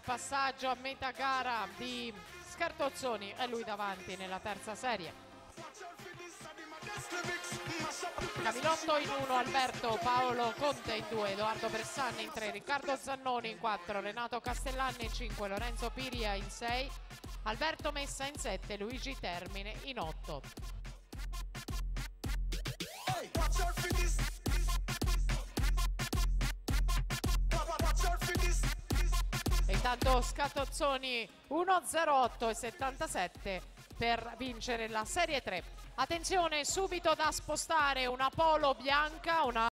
passaggio a metà gara di Scartozzoni, è lui davanti nella terza serie. Camilotto in 1, Alberto Paolo Conte in 2, Edoardo Bressanni in 3, Riccardo Zannoni in 4, Renato Castellanni in 5, Lorenzo Piria in 6, Alberto Messa in 7, Luigi Termine in 8. E intanto Scartozzoni 1:08,77 per vincere la Serie 3. Attenzione, subito da spostare una polo bianca, una